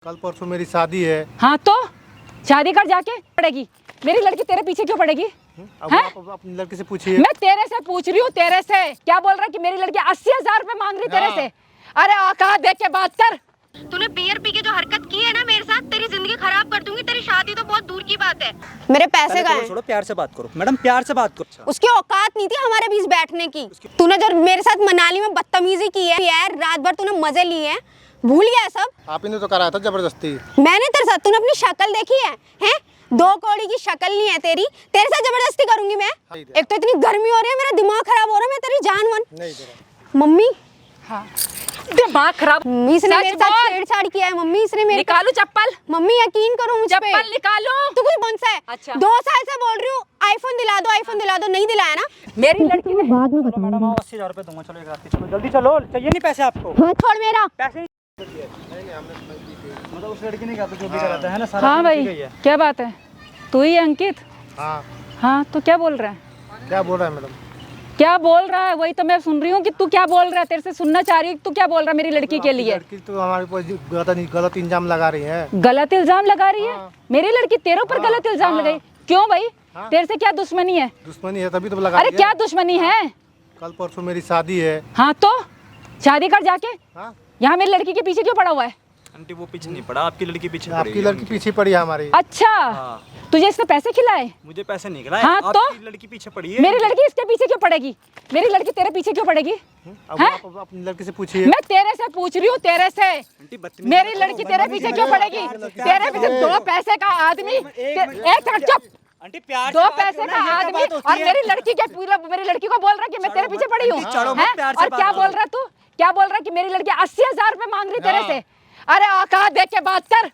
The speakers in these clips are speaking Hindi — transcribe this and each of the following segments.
कल परसों मेरी शादी है। हाँ तो शादी कर जाके पड़ेगी। मेरी लड़की तेरे पीछे क्यों पड़ेगी? अब आप अपनी लड़की से पूछिए। मैं तेरे से पूछ रही हूँ, तेरे से क्या बोल रहा है कि मेरी लड़की 80,000 रुपए मांग रही तेरे से। अरे औकात देख के बात कर। तूने बियर पी के जो हरकत की है ना मेरे साथ, तेरी जिंदगी खराब कर दूंगी। तेरी शादी तो बहुत दूर की बात है। मेरे पैसे कहाँ हैं? छोड़ो, प्यार से बात करो मैडम, प्यार से बात करो। उसकी औकात नहीं थी हमारे बीच बैठने की। तूने जो मेरे साथ मनाली में बदतमीजी की है यार, रात भर तूने मजे लिए हैं, भूल गया सब। आप ही ने तो कराया था जबरदस्ती। मैंने तेरे साथ, तूने अपनी शक्ल देखी है? हैं? 2 कौड़ी की शक्ल नहीं है तेरी, तेरे साथ जबरदस्ती करूंगी मैं? एक तो इतनी गर्मी हो रही है, मेरा दिमाग खराब हो रहा है, मैं तेरी जान वन। नहीं मम्मी, हाँ दिमाग खराब। मम्मी इसने मेरे साथ छेड़छाड़ किया है। मम्मी इसने मेरे निकालू चप्पल। मम्मी यकीन करो मुझ पे। चप्पल निकालो। तू कोई कौन सा है? अच्छा। 2 साल से बोल रही हूँ आईफोन दिला दो, आईफोन दिला दो, नहीं दिलाया ना? मेरी लड़की ने बाद में बताऊंगी। मैडम 80,000 रुपए दूंगा, चलो एक रात की, चलो जल्दी चलो। चाहिए नहीं पैसे आपको? हाँ छोड़ मेरा। पैसे मतलब उस लड़की ने कहा जो भी कराता है ना सारा। हाँ भाई क्या बात है, तू ही है अंकित? हाँ हाँ तो क्या बोल रहा है? क्या बोल रहा है मैडम? क्या बोल रहा है वही तो मैं सुन रही हूँ कि तू क्या बोल रहा है। तेरे से सुनना चाह रही हूँ तू क्या बोल रहा है मेरी लड़की के लिए। लड़की तो हमारे ऊपर गलत इल्जाम लगा रही है। गलत इल्जाम लगा रही है? हाँ। मेरी लड़की तेरे ऊपर गलत इल्जाम लगाई? क्यों भाई? तेरे से क्या दुश्मनी है? दुश्मनी है तभी तो लगा अरे रही है। क्या दुश्मनी है? कल परसों मेरी शादी है। हाँ तो शादी कर जाके हाँ? यहाँ मेरी लड़की के पीछे क्यों पड़ा हुआ है? आंटी वो पीछे नहीं पड़ा, आपकी लड़की पीछे पड़ी आपकी है। लड़की पीछे पड़ी है हमारी। अच्छा हाँ। तुझे इसने पैसे खिलाए? मुझे पैसे नहीं खिलाए। हाँ, तो? आपकी लड़की पीछे पड़ी है। मेरी लड़की इसके पीछे क्यों पड़ेगी? मेरी लड़की तेरे पीछे क्यों पड़ेगी? अब हैं? आप अपनी लड़की से पूछिए। मैं तेरे से पूछ रही हूँ, तेरे से। आंटी बदतमीजी मेरी मत लड़की करो, तेरे बदतमीजी पीछे मत क्यों करो। पड़ेगी? तेरे पीछे 2 पैसे का आदमी। एक सेकंड चुप। आंटी प्यार 2 पैसे का आदमी और मेरी लड़की के पूरा मेरी लड़की को बोल रहा है कि मैं तेरे पीछे पड़ी हूँ। चढ़ो मत, हैं? प्यार से और बात क्या करो। बोल रहा है तू? क्या बोल रहा है कि मेरी लड़की 80,000 रुपए मांग रही तेरे से? अरे औकात देख के बात कर,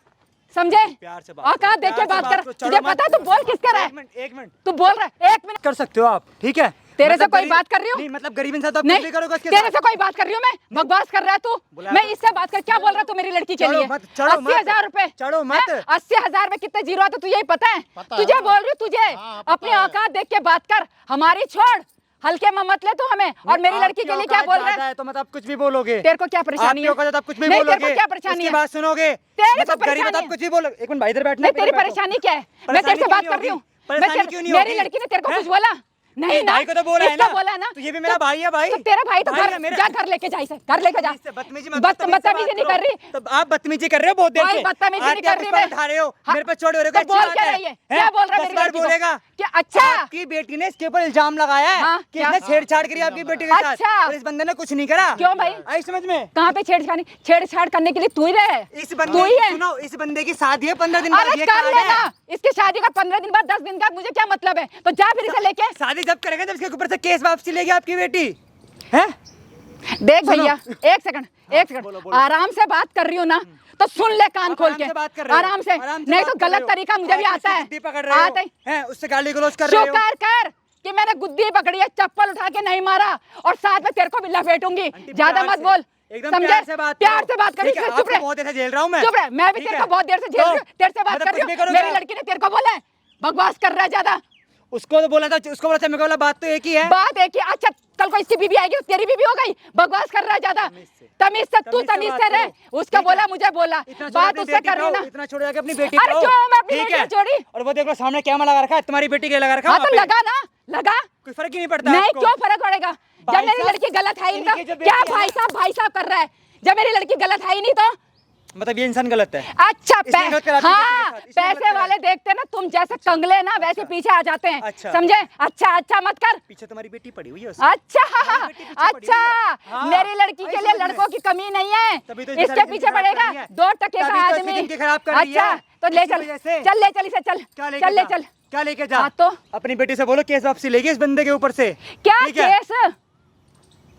समझे? प्यार से बात औकात देख के प्यार से बात कर। करो, तुझे चढ़ो पता है मत। तू बोल किसका रहा है? एक मिनट तू बोल रहा है 1 मिनट। कर सकते हो आप, ठीक है? तेरे से मतलब कोई गरीब- बात कर रही हूँ? नहीं मतलब गरीब इंसान तो आप नहीं कुछ भी करोगे उसके तेरे साथ। से कोई बात कर रही हूँ मैं? बकवास कर रहा है तू? बुलाया मैं तो- इससे बात कर, क्या बोल रहा है तू मेरी लड़की के चढ़ो लिए? मत, चढ़ो मत। 80,000 रुपए। चढ़ो मत। 80,000 में कितने जीरो आते तुझे ही पता है? पता तुझे है। बोल रही हूँ तुझे। हाँ, पता अपनी है। औकात देख के बात कर, हमारी छोड़। हल्के में मत ले तू हमें। और मेरी लड़की के लिए क्या बोल रहा है? तो मतलब आप कुछ भी बोलोगे। तेरे को क्या परेशानी है? आपकी औकात है तो आप कुछ भी नहीं, बोलोगे। तेरे को क्या परेशानी उसकी है? बात सुनोगे। तेरे को मतलब गरीब है तो परेशानी आप कुछ भी बोलोगे। एक मिनट भाई इधर बैठना। नहीं तेरी परेशानी क्या है? मैं तेरे से बात कर रही हूँ। परेशानी क्यों नहीं मेरी होगी? लड़की ने तेरे को हैं? कुछ बोला? नहीं ना, भाई को तो बोला है इसको ना। बोला है ना। तो ये भी मेरा भाई है भाई। तो तेरा भाई तो भाई घर है मेरा। जा, घर लेके जा इसे, घर लेके जा। बदतमीजी बदतमीजी नहीं कर रही। तो आप बदतमीजी कर रहे हो बहुत देर भाई से। बदतमीजी नहीं कर रही मैं। उठा रहे हो हाँ, मेरे पे छोड़ रहे हो। तो बोल क्या रही है? क्या बोल रहा है मेरी लड़की को? बोलेगा क्या? अच्छा आपकी बेटी ने इसके ऊपर इल्जाम लगाया है हाँ, कि क्या? इसने छेड़छाड़ करी आपकी बेटी के साथ। अच्छा। और इस बंदे ने कुछ नहीं करा। क्यों भाई? आई समझ में? कहाँ पे छेड़छाड़ करने के लिए तू ही रहे? इस तू बंदे ही है। सुनो, इस बंदे की शादी है 15 दिन बाद। अरे ये कर कार्ड है। लेना। इसकी शादी का 15 दिन बाद, 10 दिन का मुझे क्या मतलब है? तो जा फिर इसे लेके। शादी जब करेगा जब इसके ऊपर से केस वापसी लेगी आपकी बेटी है। देख भैया एक सेकंड आराम से बात कर रही हूँ ना, तो सुन ले कान खोल के। आराम से, नहीं तो गलत तरीका मुझे भी आता है। आता है। उससे गाली गलौज कर रहे हो। शुक्र कर कि मैंने गुद्दी पकड़ी है, चप्पल उठा के नहीं मारा और साथ में तेरे को भी लपेटूंगी। ज्यादा मत बोल, एकदम प्यार से बात करी। चुप रहे, बहुत देर से झेल रहा हूँ मैं। चुप रहे। मैं भी तेरे को बहुत देर से झेल रही हूँ, तेरे से बात कर रही हूँ। मेरी लड़की ने तेरे को बोला है बकवास कर रहा है ज्यादा। उसको तो बोला था, उसको बोला था, मेरे को बोला बात तो एक ही है। बात एक ही। अच्छा कल को इसकी बीवी आएगी तो तेरी बीवी हो गई। बकवास कर रहा है ज्यादा। तमीज से तू तमीज से रह। उसका बोला मुझे बोला, बात उससे कर रही ना। इतना छोड़ के अपनी बेटी अरे क्यों मैं अपनी ठीक बेटी है। छोड़ी? और वो देख लो सामने कैमरा लगा रखा है, तुम्हारी बेटी के लिए लगा रखा हाँ है तो वहाँ पे। लगा ना, लगा। कोई फर्क ही नहीं पड़ता नहीं आपको। क्यों फर्क पड़ेगा? जब भाई मेरी साहब, लड़की गलत है ही नहीं इनकी जो तो क्या बेटी है भाई साहब कर रहा है? जब मेरी लड़की गलत है ही नहीं तो मतलब ये इंसान गलत है। अच्छा इसने गलत करा आपकी हाँ बेटी के साथ, इसने गलत पैसे करा। वाले देखते ना तुम जैसे कंगले ना वैसे पीछे आ जाते हैं। अच्छा। समझे? अच्छा मत कर। पीछे तुम्हारी बेटी पड़ी हुई है अच्छा तुम्हारी बेटी पीछे पड़ी हुई है। अच्छा हाँ, मेरी लड़की के लिए लड़कों की कमी नहीं है, तभी तो इसके जिंदगी पीछे खराब कर पड़ेगा रही है। 2 टके का तभी तो इसकी आदमी। जिंदगी खराब कर रही है। अच्छा तो ले इसी चल, वजह से। चल ले चल इसे, चल क्या चल ले चल। क्या लेके जा? हाँ तो अपनी बेटी से बोलो केस वापसी लेगी इस बंदे के ऊपर से। क्या ठीक है? केस?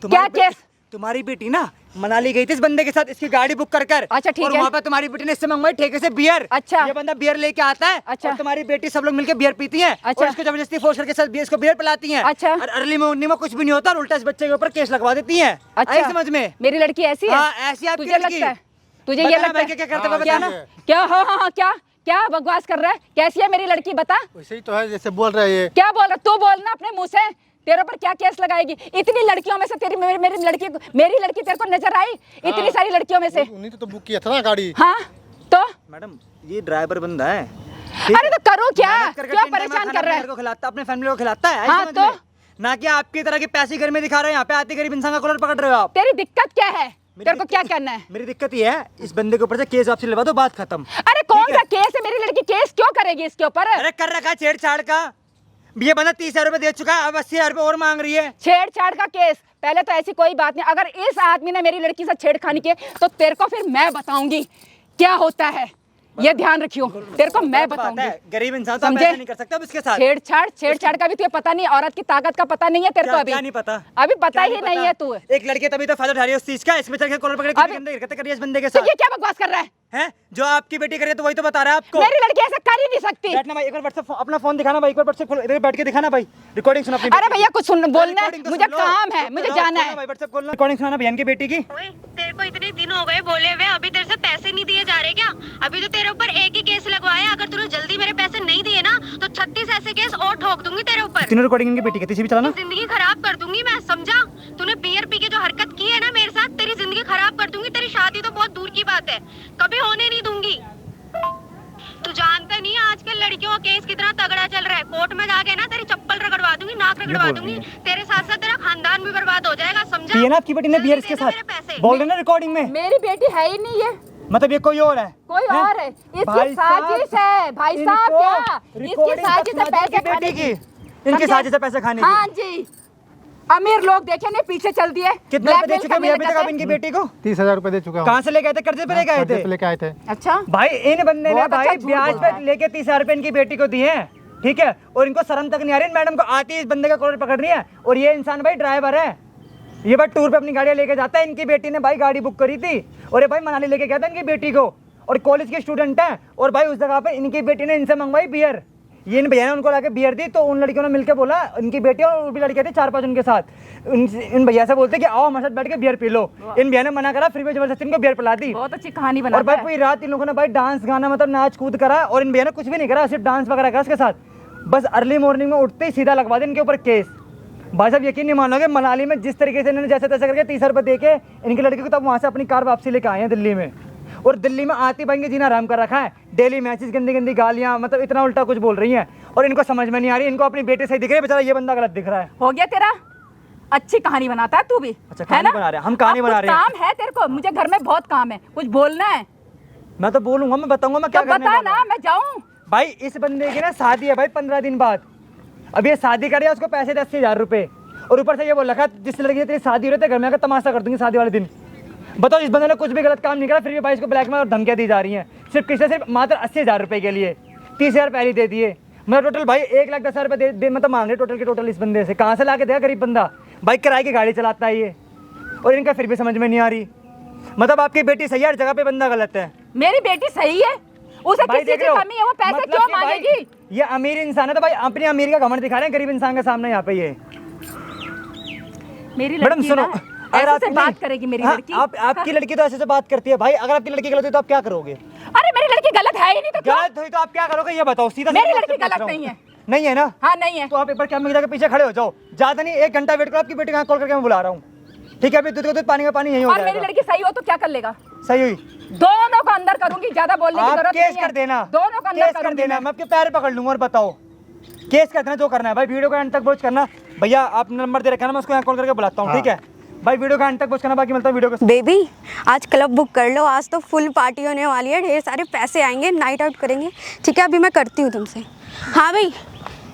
तुम्हारी क्या केस? तुम्हारी बेटी ना मनाली गई थी इस बंदे के साथ, इसकी गाड़ी बुक कर कर। अच्छा, ठीक और है। वहाँ पे तुम्हारी बेटी ने इससे मंगवाई ठेके से बियर। अच्छा। ये बंदा बियर लेके आता है। अच्छा। और तुम्हारी बेटी सब लोग मिलके बियर पीती हैं। अच्छा। और इसको जबरदस्ती फोर्स करके साथ इसको बियर पिलाती हैं। अच्छा। और अर्ली मॉर्निंग में कुछ भी नहीं होता और उल्टा इस बच्चे के ऊपर केस लगवा देती हैं। अच्छा आई समझ में? मेरी लड़की ऐसी है? हाँ, ऐसी आपकी तुझे लड़की। लगता है? तुझे ये बताना लगता भाई है? क्या करते हाँ, हो बताना। क्या? हाँ क्या क्या बकवास कर रहा है? कैसी है मेरी लड़की बता? वैसे ही तो है जैसे बोल रहे हैं ये। क्या बोल रहा? तू बोलना अपने मुंह से। तेरे ऊपर क्या केस लगाएगी? इतनी लड़कियों में से तेरी मेरी लड़की तेरे को नजर आई? इतनी सारी लड़कियों में से उन्हीं ने तो बुक किया था ना गाड़ी। हाँ तो मैडम ये ड्राइवर बंदा है, अरे तो करो क्या, मेहनत करके क्यों तीन टाइम परेशान खाना कर रहा अपने है? घर को खिलाता, अपने फैमिली को खिलाता है, हाँ, समझ तो? में? ना कि आपकी तरह के पैसे घर में दिखा रहे हैं, यहाँ पे आते गरीब इंसान का कॉलर पकड़ रहे हो आप। तेरी दिक्कत क्या है? मेरी तेरे को क्या दिक्कत- करना है? मेरी दिक्कत ये है, इस बंदे के ऊपर से केस वापसी लगा दो, बात खत्म। अरे कौन ठीक है? सा केस है? मेरी लड़की केस क्यों करेगी इसके ऊपर? अरे कर रखा है छेड़छाड़ का, ये बंदा 30,000 रुपए दे चुका है, अब 80,000 रुपए और मांग रही है। छेड़छाड़ का केस? पहले तो ऐसी कोई बात नहीं, अगर इस आदमी ने मेरी लड़की से छेड़खानी की तो तेरे को फिर मैं बताऊंगी क्या होता है, ये ध्यान रखियो, तेरे को मैं बात बताऊंगी। है, गरीब इंसान तो आप समझे? ऐसा नहीं कर सकते अब इसके साथ। छेड़छाड़ का भी तुझे पता नहीं, औरत की ताकत का पता नहीं है तेरे को क्या अभी? क्या नहीं पता? अभी पता क्या ही नहीं है तू। एक लड़की तभी तो फायदा उठा रही है उस चीज का, इसमें चल के कॉलर पकड़ के अभी- गंदे हरकतें कर रही है इस बंदे के तो साथ। ये क्या बकवास कर रहा है? हैं? जो आपकी बेटी कर रही है तो वही तो बता रहा है आपको। मेरी लड़की ऐसा कर ही नहीं सकती। बैठना भाई, एक बार व्हाट्सएप अपना फोन दिखाना भाई, एक बार व्हाट्सएप खोलो, इधर बैठ के दिखाना भाई, रिकॉर्डिंग सुन अपनी। अरे भैया कुछ सुन, बोलना है, रिकॉर्डिंग तो मुझे सुन लो। काम है, मुझे जाना है। भाई व्हाट्सएप खोलना, रिकॉर्डिंग सुनाना बहन की बेटी की। ओए, तेरे को इतने दिन हो गए बोले हुए, अभी तेरे से पैसे नहीं दिए जा रहे क्या? अभी तो तेरे ऊपर एक ही केस लगवाया, अगर तूने जल्दी मेरे पैसे नहीं दिए ना तो 36 ऐसे केस और ठोक दूंगी तेरे ऊपर। तीनों रिकॉर्डिंग इनकी बेटी की, तीसरी भी चलाना। जिंदगी खराब कर दूंगी मैं, समझा? तूने बियर पी के जो हरकत की है ना मेरे साथ, तेरी जिंदगी खराब कर दूंगी, तेरी शादी तो बहुत दूर की बात है, कभी होने नहीं दूंगी। तू जानता नहीं है आजकल लड़कियों का केस कितना तगड़ा चल रहा है, कोर्ट में जाके ना तेरी चप्पल रगड़वा दूंगी, नाक रगड़वा दूंगी, तेरे साथ साथ तेरा खानदान भी बर्बाद हो जाएगा, समझा? ये ना आपकी बेटी ने बियर जल्दी इसके दे दे मेरे साथ पैसे। बोल रहे ना रिकॉर्डिंग में, मेरी बेटी है ही नहीं है, मतलब ये कोई और है। कोई हैं? और है। इसकी भाई साहब, साजिश है भाई साहब, इनको क्या इसकी रिकॉर्डिंग साजिश है तक पैसे की खाने बेटी की? की, इनकी समझे? साजिश है पैसे खाने की। हाँ जी, अमीर लोग देखे नहीं पीछे चल दिए। कितने रुपए दे blackmail चुके हैं भैया अभी तक आप करते। इनकी बेटी को? 30,000 रुपए दे चुका हूँ। कहाँ से लेके आए थे? कर्जे पे लेके आए कर्जे थे? पे लेके आए थे। अच्छा, भाई इन बंदे ने बहुत अच्छा भाई झूठ ब्याज बोल रहा पे है। लेके 30,000 रुपए इनकी बेटी को दिए हैं, ठीक है? और इनको शर्म तक नहीं आ रही, मैडम को आती है इस बंदे का कॉलर पकड़ रही है, और ये इंसान भाई ड्राइवर है, ये भाई टूर पे अपनी गाड़ियां लेके जाता है। इनकी बेटी ने भाई गाड़ी बुक करी थी और ये भाई मनाली लेके गया था इनकी बेटी को, और कॉलेज के स्टूडेंट है, और भाई उस जगह पे इनकी बेटी ने इनसे मंगवाई बियर, ये इन भैया ने उनको लाके बियर दी, तो उन लड़कियों ने मिलकर बोला, इनकी बेटी और भी लड़कियां थी 4-5 उनके साथ, इन भैया से बोलते कि आओ हमारे साथ बैठ के बियर पी लो। इन भैया ने मना करा, फिर भी जबरदस्ती इनको बियर पिला दी, बहुत अच्छी कहानी और बनाता भाई है। पूरी रात इन लोगों ने भाई डांस गाना मतलब नाच कूद करा, और इन भैया ने कुछ भी नहीं करा, सिर्फ डांस वगैरह करा उसके साथ। बस अर्ली मॉर्निंग में उठते ही सीधा लगवा दे इनके ऊपर केस। भाई साहब यकीन नहीं मानोगे, मनाली में जिस तरीके से इन्होंने जैसे तैसे करके 30,000 रुपए दे के इनकी लड़की को तब वहाँ से अपनी कार वापसी लेके आए हैं दिल्ली में, और दिल्ली में आती भाई जीना आराम कर रखा है, डेली मैसेज गंदी गंदी गालियाँ, मतलब इतना उल्टा कुछ बोल रही हैं, और इनको समझ में नहीं आ रही, इनको अपनी बेटे सही दिख रही है, बेचारा ये बंदा गलत दिख रहा है। हो गया तेरा? अच्छी कहानी बनाता है तू भी। अच्छा, है कहानी ना? बना रहे हैं, हम कहानी अब बना कुछ रहे हैं। काम है तेरे को? मुझे घर में बहुत काम है, कुछ बोलना है मैं तो बोलूंगा, मैं बताऊंगा मैं क्या तो करने बता वाला ना, हूँ। मैं जाऊं? भाई इस बंदे की ना शादी है भाई 15 दिन बाद, अब ये शादी करे उसको पैसे 80,000 रुपए, और ऊपर से ये बोल रखा जिस लड़की से तेरी शादी हो रही है घर में आकर तमाशा कर दूंगी शादी वाले दिन। बताओ, इस बंदे ने कुछ भी गलत काम नहीं करा, फिर भी भाई इसको ब्लैक में और धमकियां दी जा रही हैं, सिर्फ किससे? सिर्फ मात्र 80,000 रुपए के लिए। 30,000 पहले दे दिए, मैं टोटल भाई 1,10,000 रुपए दे मतलब मांग रहे टोटल के टोटल इस बंदे से। कहाँ से ला के देगा गरीब बंदा? भाई किराए की गाड़ी चलाता है ये, और इनका फिर भी समझ में नहीं आ रही। मतलब आपकी बेटी सही है, हर जगह पे बंदा गलत है। मेरी बेटी सही है, उसे भाई किसी देख की रहे हो? कमी है, वो पैसे मतलब क्यों कि भाई मांगेगी? ये अमीर इंसान है तो भाई अपनी अमीर का घमंड दिखा रहे हैं गरीब इंसान के सामने यहाँ पे ये। मेरी मैडम लड़की सुनो, ना ऐसे से बात करेगी मेरी हाँ, लड़की। आपकी लड़की तो ऐसे से बात करती है भाई, अगर आपकी लड़की गलत है तो आप क्या करोगे? अरे मेरी लड़की गलत है ही नहीं तो क्या? गलत हुई तो आप क्या करोगे ये बताओ सीधा। मेरी सीधा लड़की आपसे पूछ गलत रहा हूँ। नहीं है। नहीं है ना? हाँ नहीं है। तो आप एक बार कैमरे के पीछे खड़े हो जाओ, ज्यादा नहीं 1 घंटा वेट करो, आपकी बेटी को कॉल करके मैं बुला रहा हूँ, ठीक है? अभी दूध का दूध पानी का पानी यही हो और मेरी जाएगा। लड़की सही हो तो क्या कर लेगा? सही हुई, दोनों को अंदर करूंगी, ज्यादा बोलने की आप जरूरत केस नहीं है। कर देना, दोनों को अंदर केस कर करूंगी देना, मैं। मैं आपके पैर पकड़ लूंगा। और बताओ, केस कर देना जो करना है भाई, वीडियो का एंड तक वॉच करना। भैया आप नंबर दे रखा है ना, मैं उसको यहाँ कॉल करके बुलाता हूँ, ठीक है भाई? वीडियो का एंड तक वॉच करना, बाकी मिलता है वीडियो को। बेबी आज क्लब बुक कर लो, आज तो फुल पार्टी होने वाली है, ढेर सारे पैसे आएंगे, नाइट आउट करेंगे, ठीक है? अभी मैं करती हूँ तुमसे। हाँ भाई,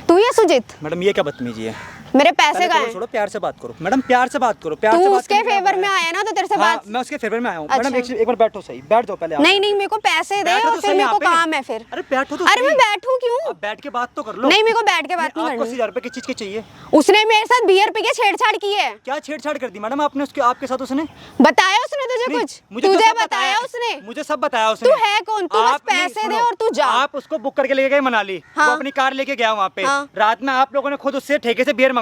तू ही है सुजीत? मैडम ये क्या बदतमीजी है? मेरे पैसे कहाँ हैं? छोड़ो, प्यार से बात करो मैडम, प्यार से बात करो, प्यार तू से बात उसके करने का फेवर क्या में है? आया ना, तो तेरे से हाँ, बात। मैं उसके फेवर में आया हूँ। अच्छा। मैडम एक बार बैठो, सही बैठ जाओ पहले आप। नहीं नहीं, मेरे को पैसे दे, बैठो और तो फिर सही मेरे को यहाँ पे। काम है फिर। अरे बैठो तो अरे सही। मैं बैठूं क्यों? आप बैठ के बात तो कर लो। नहीं, मेरे को बैठ के बात नहीं आपको करनी। 80,000 रुपए की चीज की चाहिए? उसने मेरे साथ बियर पी के छेड़छाड़ की है। क्या छेड़छाड़ कर दी मैडम आपने उसके आपके साथ? उसने बताया उसने तुझे नहीं, कुछ? मुझे तो तुझे सब बताया उसने? मुझे सब बताया उसने। तू है कौन? तू बस आप नहीं, पैसे दे सुनो, और तू जा। आप उसको बुक करके लेके गए मनाली, हाँ। वो अपनी कार लेके गया वहाँ पे। हाँ। रात में आप लोगों ने खुद उससे ठेके से बियर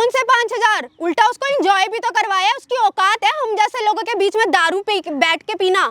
कौन से 5,000? उल्टा उसको एंजॉय भी तो करवाया, उसकी औकात है हम जैसे लोगों के बीच में दारू पी बैठ के पीना।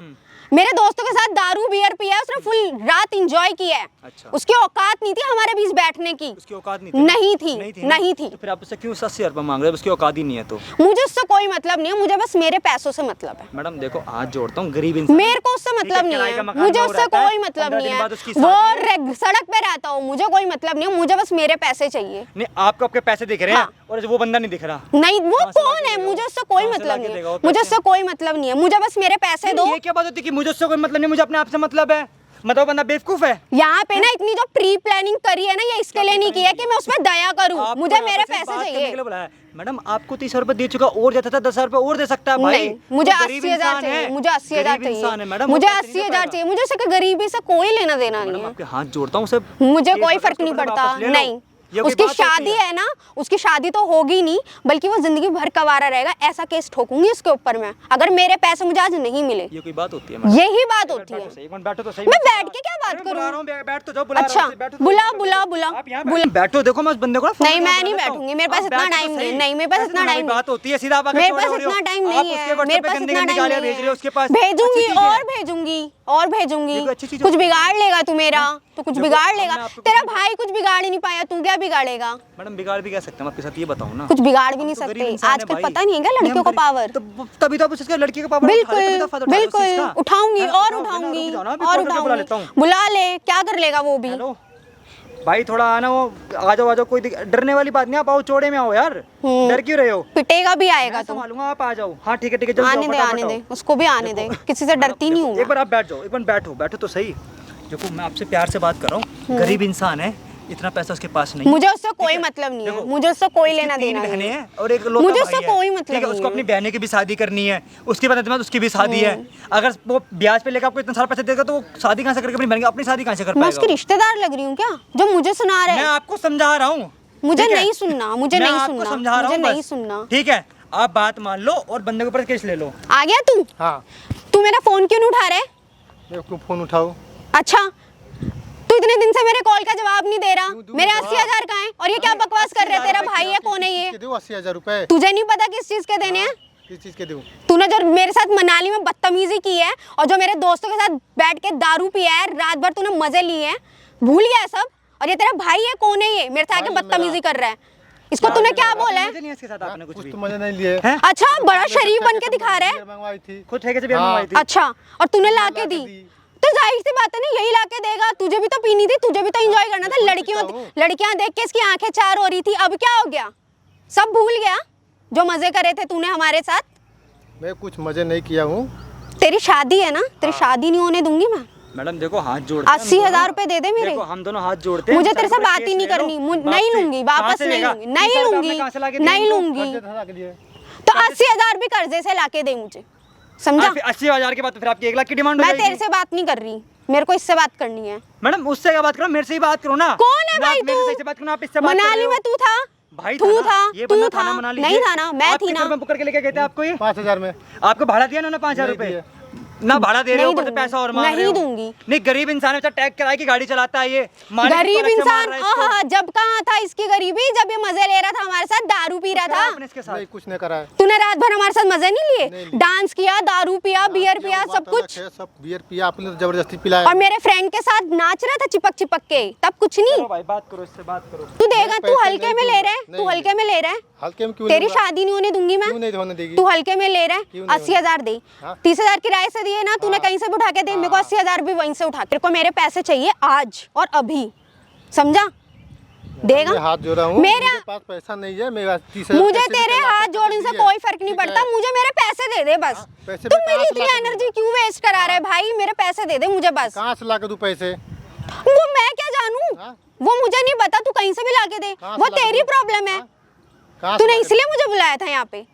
मेरे दोस्तों के साथ दारू बियर पिया है, उसने फुल रात एंजॉय किया है। अच्छा। उसकी औकात नहीं थी हमारे बीच बैठने की। उसकी औकात नहीं थी? नहीं थी, नहीं थी। तो फिर आप उससे क्यों 80,000 रुपये मांग रहे हो? उसकी औकात ही नहीं है तो? मुझे उससे कोई मतलब नहीं है, मुझे बस मेरे पैसों से मतलब है। मैडम देखो, हाथ जोड़ता हूँ, गरीब इंसान, मेरे को उससे मतलब नहीं है, मुझे उससे कोई मतलब नहीं है। वो सड़क पे रहता हूँ, मुझे कोई मतलब नहीं है, मुझे बस मेरे पैसे चाहिए। नहीं, आपको आपके पैसे दिख रहे हैं और वो बंदा नहीं दिख रहा। नहीं, वो कौन है? मुझे उससे कोई मतलब नहीं है, मुझे उससे कोई मतलब नहीं है, मुझे बस मेरे पैसे दो। ये क्या बात होती है कि मुझे उससे कोई मतलब नहीं, मुझे अपने आप से मतलब है? मतलब बंदा बेवकूफ है। यहाँ पे ना इतनी जो प्री प्लानिंग करी है ना, ये इसके लिए नहीं की है कि मैं उसमें दया करूँ, मुझे मेरे पैसे चाहिए। मैडम आपको 30,000 रुपए दे चुका, और देता था 10,000 रुपए और दे सकता है भाई। नहीं, मुझे 80,000 चाहिए, मुझे 80,000 चाहिए, मुझे 80,000 चाहिए, मुझे उससे गरीबी से कोई लेना देना नहीं है। आपके हाथ जोड़ता हूँ, सब मुझे कोई फर्क नहीं पड़ता। नहीं, उसकी शादी है ना, उसकी शादी तो होगी नहीं, बल्कि वो जिंदगी भर कवारा रहेगा। ऐसा केस ठोकूंगी उसके ऊपर मैं, अगर मेरे पैसे मुझे आज नहीं मिले। ये कोई बात होती है? यही बात होती है। बैठो तो सही। मैं बैठ के क्या बात करूं? बैठ तो जाओ। अच्छा, बुला। बैठो, देखो मैं उस बंदे को नहीं, मैं नहीं बैठूंगी, मेरे पास इतना टाइम नहीं है। नहीं, मेरे पास इतना टाइम बात होती है, सीधा मेरे पास इतना टाइम नहीं है, मेरे पास इतना टाइम नहीं है। भेजूंगी और भेजूंगी और भेजूंगी। कुछ बिगाड़ लेगा तू मेरा, तो कुछ बिगाड़ लेगा। तेरा भाई कुछ बिगाड़ ही नहीं पाया, तू क्या बिगाड़ेगा? मैडम बिगाड़ भी कह सकते हैं आपके साथ, ये बताओ ना। कुछ बिगाड़ भी नहीं सकते। आजकल पता नहीं है क्या लड़कियों को पावर? तभी तो उसके लड़की का पावर। बिल्कुल बिल्कुल, उठाऊंगी और उठाऊंगी और उठाऊंगी। बुला ले, क्या कर लेगा वो भी? भाई थोड़ा आना, वो आ जाओ, कोई डरने वाली बात नहीं। आप आओ, चौड़े में आओ यार, डर क्यों रहे हो? पिटेगा भी आएगा तो मालूम, आप आ जाओ। हाँ ठीक है, जल्दी आने दे, उसको भी आने दे, किसी से डरती नहीं हूँ। एक बार आप बैठ जाओ, एक बार बैठो तो सही। देखो मैं आपसे प्यार से बात कर रहा हूँ, गरीब इंसान है, इतना पैसा उसके पास नहीं। मुझे उससे कोई मतलब नहीं है, मुझे उससे कोई लेना देना नहीं है और एक लोग, मुझे उससे कोई मतलब नहीं है। उसको अपनी बहन की भी शादी करनी है, उसके बाद उसकी भी शादी है। अगर वो ब्याज पे लेकर आपको इतना सारा पैसा देगा तो वो शादी कहाँ से करके अपनी बहन की अपनी शादी कहाँ से कर पाएगा? मैं उसकी रिश्तेदार लग रही हूँ क्या, जो मुझे सुना रहे? मैं आपको समझा रहा हूँ, मुझे नहीं सुनना, मुझे नहीं सुनना, मुझे नहीं सुनना। ठीक है, आप बात मान लो और बंदे के ऊपर केस ले लो। आ गया तू? हाँ। तू मेरा फोन क्यों नहीं उठा रहे? मैं क्यों फोन उठाऊं? अच्छा, तू इतने दिन से मेरे कॉल का जवाब नहीं दे रहा। मेरे 80,000 कहाँ हैं? और ये क्या बकवास कर रहे हैं? तेरा भाई है, कौन है ये? 80,000 रुपए। तुझे नहीं पता किस चीज के देने हैं? किस चीज के दूं? तूने जो मेरे साथ मनाली में बदतमीजी की है और जो मेरे दोस्तों के साथ बैठ के दारू पिया है, रात भर तूने मजे लिए हैं, भूल गया है सब? और ये तेरा भाई है, कौन है ये? मेरे साथ आके बदतमीजी कर रहा है, इसको तूने क्या बोला है? कुछ तो मजे नहीं लिए। अच्छा, बड़ा शरीफ बन के दिखा रहा है। मंगवाई थी खुद ठेके से बियर मंगवाई थी। अच्छा, और तूने लाके दी तो जाहिर सी बात है ना, यही लाके देगा। तुझे भी तो पीनी थी, तुझे भी तो एंजॉय करना था। लड़कियां देख के इसकी आंखें चार हो रही थी। अब क्या हो गया? सब भूल गया जो मजे करे थे तूने हमारे साथ? मैं कुछ मजे नहीं किया हूँ। तेरी शादी है ना, तेरी शादी नहीं होने दूंगी मैं। मैडम देखो हाथ जोड़ते हैं, 80,000 रुपए दे दे मेरे। देखो हम दोनों हाथ जोड़ते हैं। मुझे तेरे से बात ही नहीं करनी, नहीं लूंगी वापस, नहीं लूंगी, नहीं लूंगी, नहीं लूंगी। तो 80,000 भी कर्जे से लाके दे मुझे, समझा? 80,000 के बाद फिर आपकी 1 लाख की डिमांड हो मैं जाएगी। तेरे से बात नहीं कर रही, मेरे को इससे बात करनी है। मैडम उससे क्या बात करो, मेरे से ही बात करो ना। कौन है भाई तू? मेरे से बात करो, आप इससे बात मनाली में तू था? भाई तू था, ये तू बंदा था, थाना मनाली नहीं था ना, मैं थी ना। मैं पकड़ के लेके गए थे आपको, ये 5,000 में। आपको भाड़ा दिया ना 5,000 रुपए? ना भाड़ा दे रहे हो, ऊपर से पैसा और मांग रहे हो। नहीं दूंगी। नहीं, गरीब इंसान है, टैग कराए की गाड़ी चलाता है ये। गरीब इंसान जब कहाँ था इसकी गरीबी? जब ये मजे ले रहा था हमारे साथ, दारू पी रहा था। नहीं, कुछ नहीं करा है। तूने रात भर हमारे साथ मजे नहीं लिए? डांस किया, दारू पिया, बियर पिया, सब कुछ। सब बियर पिया आपने, जबरदस्ती पिलाया। और मेरे फ्रेंड के साथ नाच रहा था चिपक चिपक के, तब कुछ नहीं। भाई बात करो, इससे बात करो। तू देगा, तू हल्के में ले रहा है, तू हल्के में ले रहा है। हल्के में क्यों? तेरी शादी नहीं होने दूंगी मैं। क्यों नहीं होने देगी? तू हल्के में ले रहा है। 80,000 दे, 30,000 किराए से दिए ना तूने, कहीं से भी उठा के दे। मेरे को 80,000 भी वहीं से उठा। तेरे को मेरे पैसे चाहिए आज और अभी, समझा? देगा? हाथ जोड़ा हूँ, मेरे पास पैसा नहीं है। मेरा 30,000 मुझे तेरे हाथ जोड़ने से कोई फर्क नहीं पड़ता, मुझे मेरे पैसे दे दे बस। तू मेरी इतनी एनर्जी क्यों वेस्ट करा रहा है भाई? मेरे पैसे दे दे मुझे बस। कहाँ से लाके दूं पैसे? वो मैं क्या जानूं, वो मुझे नहीं पता। तू कहीं से भी लाके दे, वो तेरी प्रॉब्लम है। तूने इसलिए मुझे बुलाया था यहाँ पे।